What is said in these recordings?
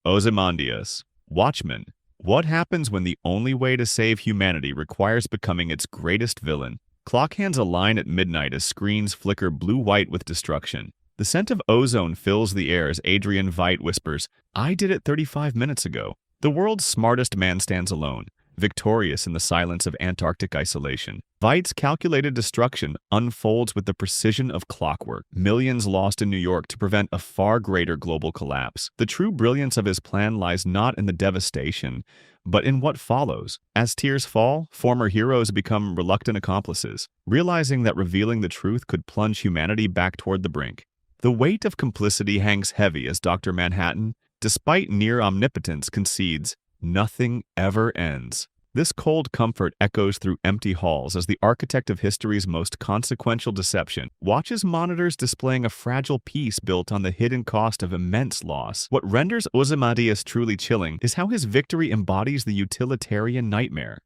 Ozymandias. Watchmen. What happens when the only way to save humanity requires becoming its greatest villain? Clock hands align at midnight as screens flicker blue-white with destruction. The scent of ozone fills the air as Adrian Veidt whispers, "I did it 35 minutes ago." The world's smartest man stands alone, victorious in the silence of Antarctic isolation. Veidt's calculated destruction unfolds with the precision of clockwork, millions lost in New York to prevent a far greater global collapse. The true brilliance of his plan lies not in the devastation, but in what follows. As tears fall, former heroes become reluctant accomplices, realizing that revealing the truth could plunge humanity back toward the brink. The weight of complicity hangs heavy as Dr. Manhattan, despite near omnipotence, concedes, "Nothing ever ends." This cold comfort echoes through empty halls as the architect of history's most consequential deception watches monitors displaying a fragile peace built on the hidden cost of immense loss. What renders Ozymandias truly chilling is how his victory embodies the utilitarian nightmare.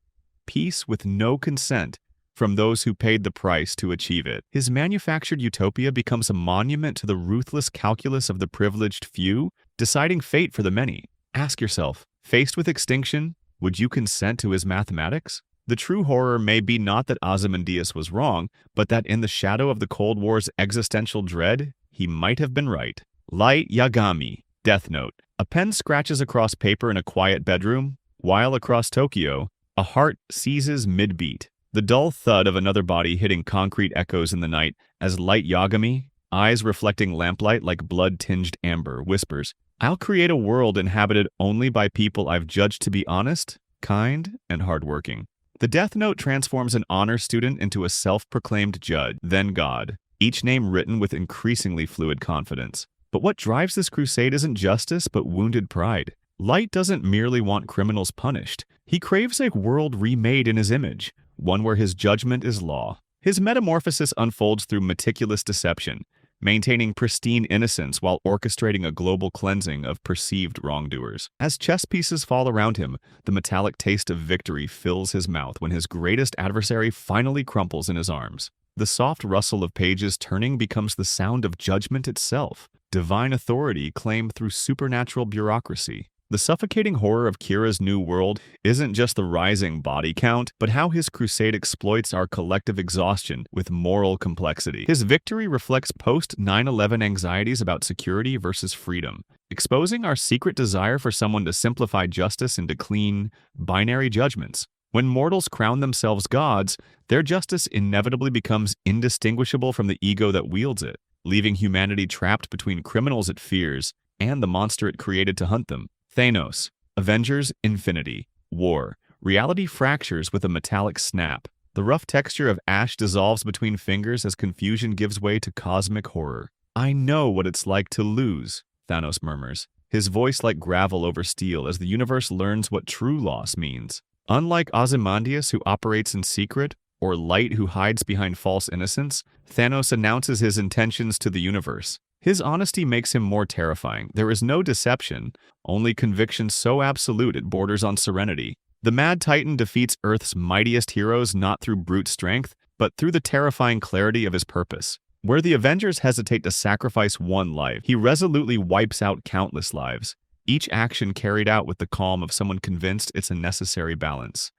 Peace with no consent from those who paid the price to achieve it. His manufactured utopia becomes a monument to the ruthless calculus of the privileged few, deciding fate for the many. Ask yourself, faced with extinction, would you consent to his mathematics? The true horror may be not that Ozymandias was wrong, but that in the shadow of the Cold War's existential dread, he might have been right. Light Yagami. Death Note. A pen scratches across paper in a quiet bedroom, while across Tokyo, a heart seizes mid-beat. The dull thud of another body hitting concrete echoes in the night as Light Yagami, eyes reflecting lamplight like blood-tinged amber, whispers, "I'll create a world inhabited only by people I've judged to be honest, kind, and hardworking." The Death Note transforms an honor student into a self-proclaimed judge, then God, each name written with increasingly fluid confidence. But what drives this crusade isn't justice, but wounded pride. Light doesn't merely want criminals punished. He craves a world remade in his image, one where his judgment is law. His metamorphosis unfolds through meticulous deception, maintaining pristine innocence while orchestrating a global cleansing of perceived wrongdoers. As chess pieces fall around him, the metallic taste of victory fills his mouth when his greatest adversary finally crumples in his arms. The soft rustle of pages turning becomes the sound of judgment itself, divine authority claimed through supernatural bureaucracy. The suffocating horror of Kira's new world isn't just the rising body count, but how his crusade exploits our collective exhaustion with moral complexity. His victory reflects post-9/11 anxieties about security versus freedom, exposing our secret desire for someone to simplify justice into clean, binary judgments. When mortals crown themselves gods, their justice inevitably becomes indistinguishable from the ego that wields it, leaving humanity trapped between criminals it fears and the monster it created to hunt them. Thanos. Avengers. Infinity. War. Reality fractures with a metallic snap. The rough texture of ash dissolves between fingers as confusion gives way to cosmic horror. "I know what it's like to lose," Thanos murmurs, his voice like gravel over steel as the universe learns what true loss means. Unlike Ozymandias, who operates in secret, or Light, who hides behind false innocence, Thanos announces his intentions to the universe. His honesty makes him more terrifying. There is no deception, only conviction so absolute it borders on serenity. The Mad Titan defeats Earth's mightiest heroes not through brute strength, but through the terrifying clarity of his purpose. Where the Avengers hesitate to sacrifice one life, he resolutely wipes out countless lives, each action carried out with the calm of someone convinced it's a necessary balance.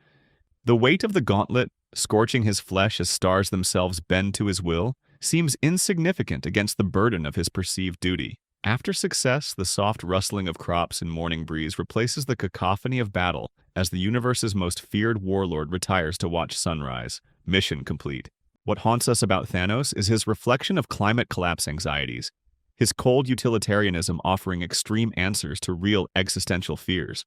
The weight of the gauntlet, scorching his flesh as stars themselves bend to his will, seems insignificant against the burden of his perceived duty. After success, the soft rustling of crops and morning breeze replaces the cacophony of battle as the universe's most feared warlord retires to watch sunrise. Mission complete. What haunts us about Thanos is his reflection of climate collapse anxieties, his cold utilitarianism offering extreme answers to real existential fears.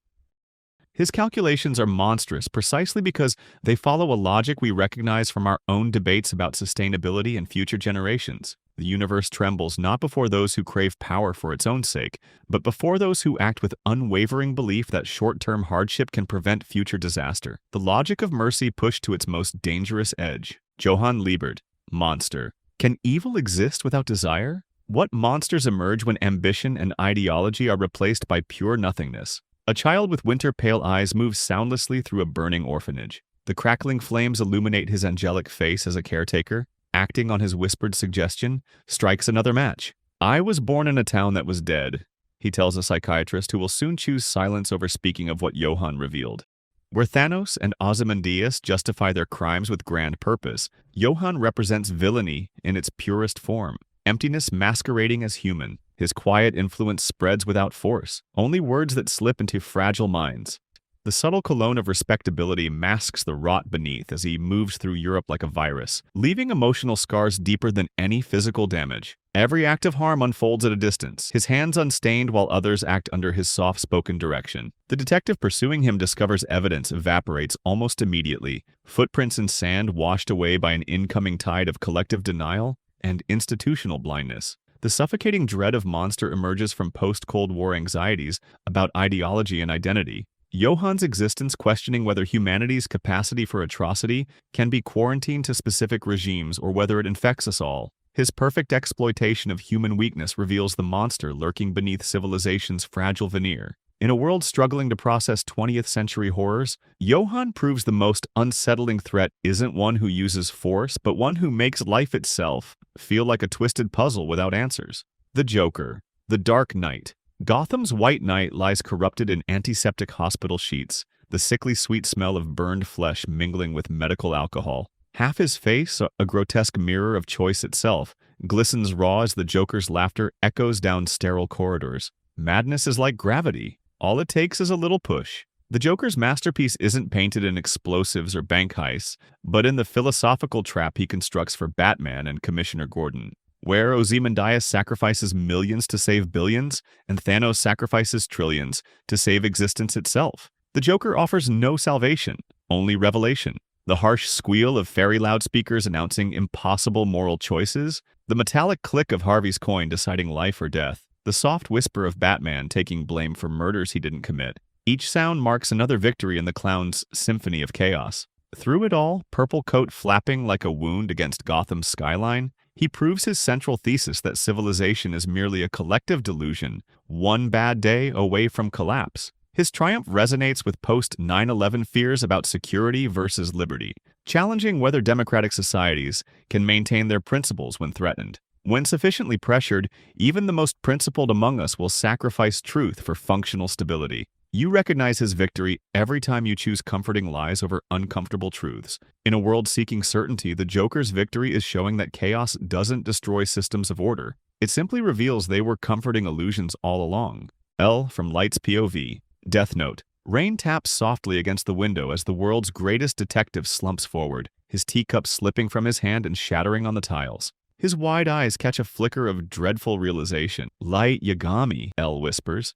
His calculations are monstrous precisely because they follow a logic we recognize from our own debates about sustainability and future generations. The universe trembles not before those who crave power for its own sake, but before those who act with unwavering belief that short-term hardship can prevent future disaster. The logic of mercy pushed to its most dangerous edge. JOHAN LIEBERT. Monster. Can evil exist without desire? What monsters emerge when ambition and ideology are replaced by pure nothingness? A child with winter-pale eyes moves soundlessly through a burning orphanage. The crackling flames illuminate his angelic face as a caretaker, acting on his whispered suggestion, strikes another match. "I was born in a town that was dead," he tells a psychiatrist who will soon choose silence over speaking of what Johan revealed. Where Thanos and Ozymandias justify their crimes with grand purpose, Johan represents villainy in its purest form, emptiness masquerading as human. His quiet influence spreads without force, only words that slip into fragile minds. The subtle cologne of respectability masks the rot beneath as he moves through Europe like a virus, leaving emotional scars deeper than any physical damage. Every act of harm unfolds at a distance, his hands unstained while others act under his soft-spoken direction. The detective pursuing him discovers evidence evaporates almost immediately, footprints in sand washed away by an incoming tide of collective denial and institutional blindness. The suffocating dread of monster emerges from post-Cold War anxieties about ideology and identity. Johan's existence questioning whether humanity's capacity for atrocity can be quarantined to specific regimes or whether it infects us all. His perfect exploitation of human weakness reveals the monster lurking beneath civilization's fragile veneer. In a world struggling to process 20th century horrors, Johan proves the most unsettling threat isn't one who uses force, but one who makes life itself feel like a twisted puzzle without answers. The Joker, the Dark Knight. Gotham's White Knight lies corrupted in antiseptic hospital sheets, the sickly sweet smell of burned flesh mingling with medical alcohol. Half his face, a grotesque mirror of choice itself, glistens raw as the Joker's laughter echoes down sterile corridors. Madness is like gravity. All it takes is a little push. The Joker's masterpiece isn't painted in explosives or bank heists, but in the philosophical trap he constructs for Batman and Commissioner Gordon. Where Ozymandias sacrifices millions to save billions, and Thanos sacrifices trillions to save existence itself. The Joker offers no salvation, only revelation. The harsh squeal of fairy loudspeakers announcing impossible moral choices, the metallic click of Harvey's coin deciding life or death, the soft whisper of Batman taking blame for murders he didn't commit. Each sound marks another victory in the clown's symphony of chaos. Through it all, purple coat flapping like a wound against Gotham's skyline, he proves his central thesis that civilization is merely a collective delusion, one bad day away from collapse. His triumph resonates with post-9/11 fears about security versus liberty, challenging whether democratic societies can maintain their principles when threatened. When sufficiently pressured, even the most principled among us will sacrifice truth for functional stability. You recognize his victory every time you choose comforting lies over uncomfortable truths. In a world seeking certainty, the Joker's victory is showing that chaos doesn't destroy systems of order. It simply reveals they were comforting illusions all along. L from Light's POV. Death Note. Rain taps softly against the window as the world's greatest detective slumps forward, his teacup slipping from his hand and shattering on the tiles. His wide eyes catch a flicker of dreadful realization. Light Yagami, L whispers,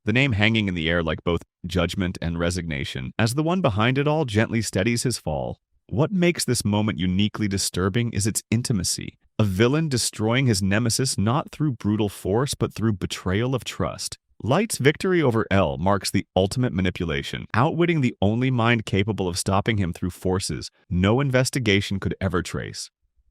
the name hanging in the air like both judgment and resignation, as the one behind it all gently steadies his fall. What makes this moment uniquely disturbing is its intimacy. A villain destroying his nemesis not through brutal force, but through betrayal of trust. Light's victory over L marks the ultimate manipulation, outwitting the only mind capable of stopping him through forces no investigation could ever trace.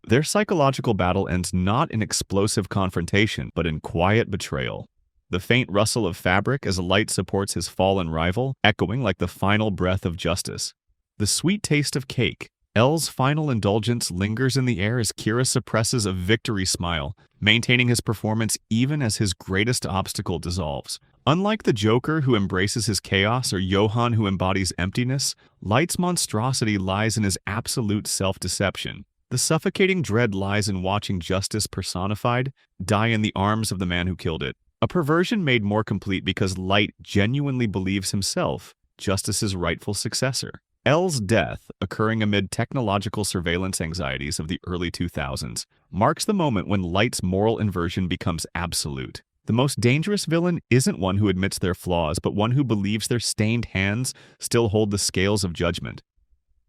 Their psychological battle ends not in explosive confrontation, but in quiet betrayal. The faint rustle of fabric as Light supports his fallen rival, echoing like the final breath of justice. The sweet taste of cake. L's final indulgence lingers in the air as Kira suppresses a victory smile, maintaining his performance even as his greatest obstacle dissolves. Unlike the Joker who embraces his chaos or Johan who embodies emptiness, Light's monstrosity lies in his absolute self-deception. The suffocating dread lies in watching justice personified die in the arms of the man who killed it. A perversion made more complete because Light genuinely believes himself Justice's rightful successor. L's death, occurring amid technological surveillance anxieties of the early 2000s, marks the moment when Light's moral inversion becomes absolute. The most dangerous villain isn't one who admits their flaws, but one who believes their stained hands still hold the scales of judgment.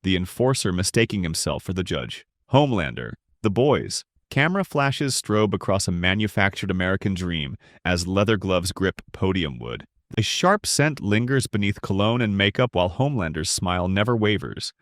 The enforcer mistaking himself for the judge. Homelander. The Boys. Camera flashes strobe across a manufactured American dream as leather gloves grip podium wood. A sharp scent lingers beneath cologne and makeup while Homelander's smile never wavers.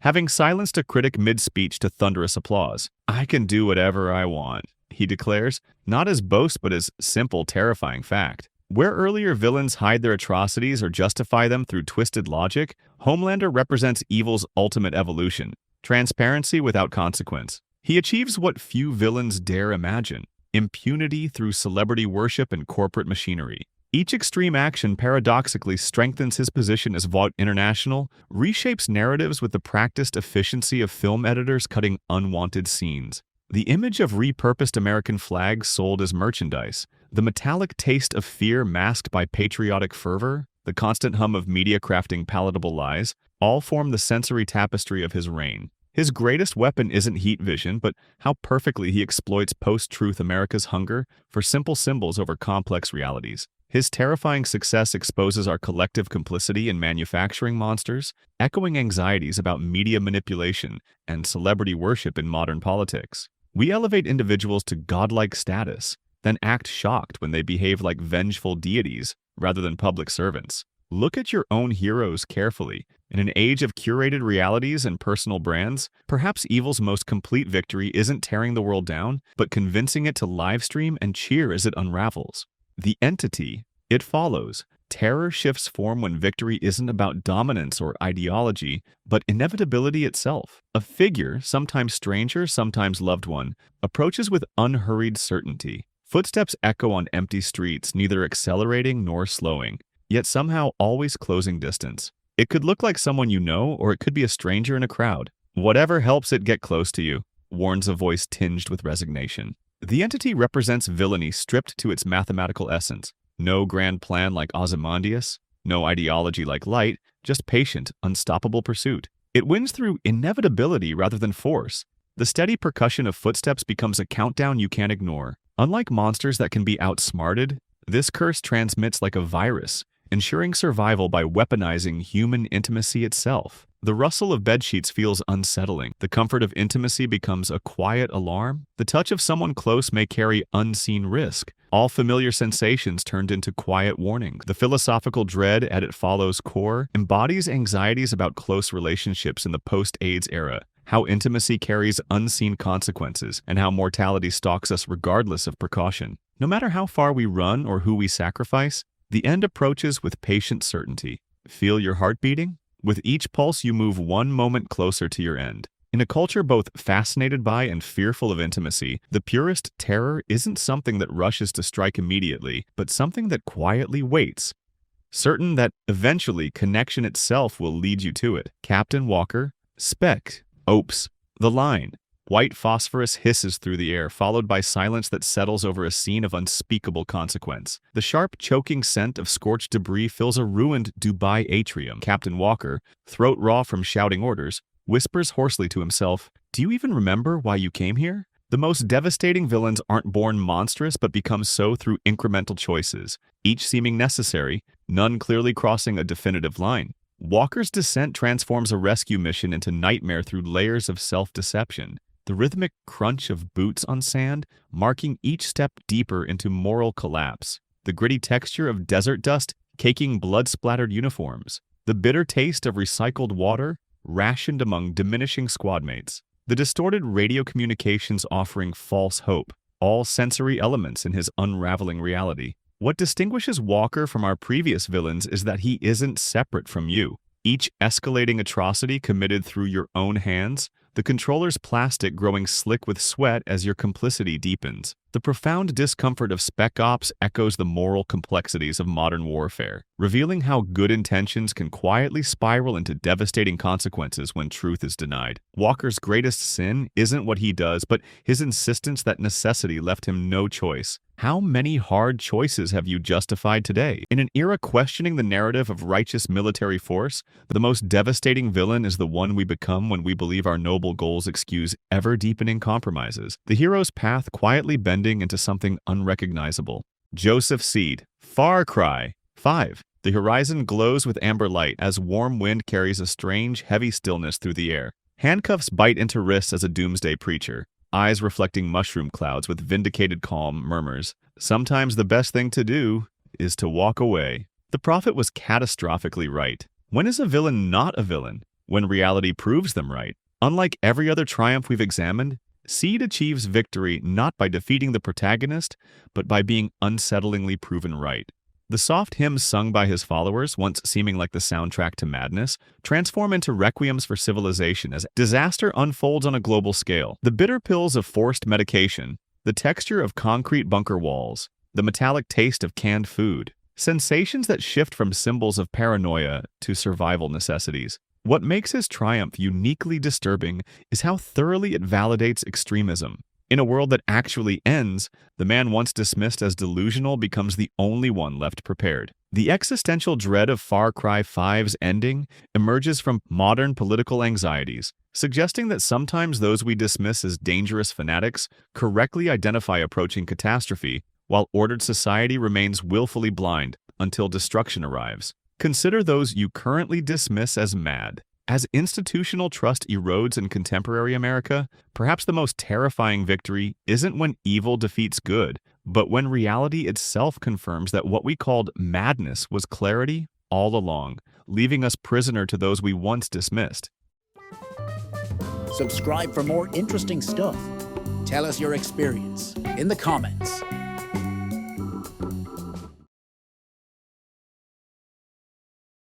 Having silenced a critic mid-speech to thunderous applause, "I can do whatever I want," he declares, not as boast but as simple, terrifying fact. Where earlier villains hide their atrocities or justify them through twisted logic, Homelander represents evil's ultimate evolution, transparency without consequence. He achieves what few villains dare imagine, impunity through celebrity worship and corporate machinery. Each extreme action paradoxically strengthens his position as Vought International, reshapes narratives with the practiced efficiency of film editors cutting unwanted scenes. The image of repurposed American flags sold as merchandise, the metallic taste of fear masked by patriotic fervor, the constant hum of media crafting palatable lies, all form the sensory tapestry of his reign. His greatest weapon isn't heat vision, but how perfectly he exploits post-truth America's hunger for simple symbols over complex realities. His terrifying success exposes our collective complicity in manufacturing monsters, echoing anxieties about media manipulation and celebrity worship in modern politics. We elevate individuals to godlike status, then act shocked when they behave like vengeful deities rather than public servants. Look at your own heroes carefully. In an age of curated realities and personal brands, perhaps evil's most complete victory isn't tearing the world down, but convincing it to livestream and cheer as it unravels. The entity, it follows. Terror shifts form when victory isn't about dominance or ideology, but inevitability itself. A figure, sometimes stranger, sometimes loved one, approaches with unhurried certainty. Footsteps echo on empty streets, neither accelerating nor slowing, yet somehow always closing distance. It could look like someone you know, or it could be a stranger in a crowd. Whatever helps it get close to you, warns a voice tinged with resignation. The entity represents villainy stripped to its mathematical essence. No grand plan like Ozymandias, no ideology like Light, just patient, unstoppable pursuit. It wins through inevitability rather than force. The steady percussion of footsteps becomes a countdown you can't ignore. Unlike monsters that can be outsmarted, this curse transmits like a virus, ensuring survival by weaponizing human intimacy itself. The rustle of bedsheets feels unsettling. The comfort of intimacy becomes a quiet alarm. The touch of someone close may carry unseen risk. All familiar sensations turned into quiet warnings. The philosophical dread at It Follows core embodies anxieties about close relationships in the post-AIDS era, how intimacy carries unseen consequences, and how mortality stalks us regardless of precaution. No matter how far we run or who we sacrifice, the end approaches with patient certainty. Feel your heart beating? With each pulse, you move one moment closer to your end. In a culture both fascinated by and fearful of intimacy, the purest terror isn't something that rushes to strike immediately, but something that quietly waits, certain that eventually connection itself will lead you to it. Captain Walker, Spec Ops. The line. White phosphorus hisses through the air, followed by silence that settles over a scene of unspeakable consequence. The sharp, choking scent of scorched debris fills a ruined Dubai atrium. Captain Walker, throat raw from shouting orders, whispers hoarsely to himself, "Do you even remember why you came here?" The most devastating villains aren't born monstrous but become so through incremental choices, each seeming necessary, none clearly crossing a definitive line. Walker's descent transforms a rescue mission into nightmare through layers of self-deception. The rhythmic crunch of boots on sand, marking each step deeper into moral collapse. The gritty texture of desert dust, caking blood-splattered uniforms. The bitter taste of recycled water, rationed among diminishing squadmates. The distorted radio communications offering false hope. All sensory elements in his unraveling reality. What distinguishes Walker from our previous villains is that he isn't separate from you. Each escalating atrocity committed through your own hands, the controller's plastic growing slick with sweat as your complicity deepens. The profound discomfort of Spec Ops echoes the moral complexities of modern warfare, revealing how good intentions can quietly spiral into devastating consequences when truth is denied. Walker's greatest sin isn't what he does, but his insistence that necessity left him no choice. How many hard choices have you justified today? In an era questioning the narrative of righteous military force, the most devastating villain is the one we become when we believe our noble goals excuse ever-deepening compromises. The hero's path quietly bending into something unrecognizable. Joseph Seed, Far Cry 5. The horizon glows with amber light as warm wind carries a strange, heavy stillness through the air. Handcuffs bite into wrists as a doomsday preacher. Eyes reflecting mushroom clouds with vindicated calm, murmurs, "Sometimes the best thing to do is to walk away." The prophet was catastrophically right. When is a villain not a villain? When reality proves them right. Unlike every other triumph we've examined, Seed achieves victory not by defeating the protagonist, but by being unsettlingly proven right. The soft hymns sung by his followers, once seeming like the soundtrack to madness, transform into requiems for civilization as disaster unfolds on a global scale. The bitter pills of forced medication, the texture of concrete bunker walls, the metallic taste of canned food, sensations that shift from symbols of paranoia to survival necessities. What makes his triumph uniquely disturbing is how thoroughly it validates extremism. In a world that actually ends, the man once dismissed as delusional becomes the only one left prepared. The existential dread of Far Cry 5's ending emerges from modern political anxieties, suggesting that sometimes those we dismiss as dangerous fanatics correctly identify approaching catastrophe, while ordered society remains willfully blind until destruction arrives. Consider those you currently dismiss as mad. As institutional trust erodes in contemporary America, perhaps the most terrifying victory isn't when evil defeats good, but when reality itself confirms that what we called madness was clarity all along, leaving us prisoner to those we once dismissed. Subscribe for more interesting stuff. Tell us your experience in the comments.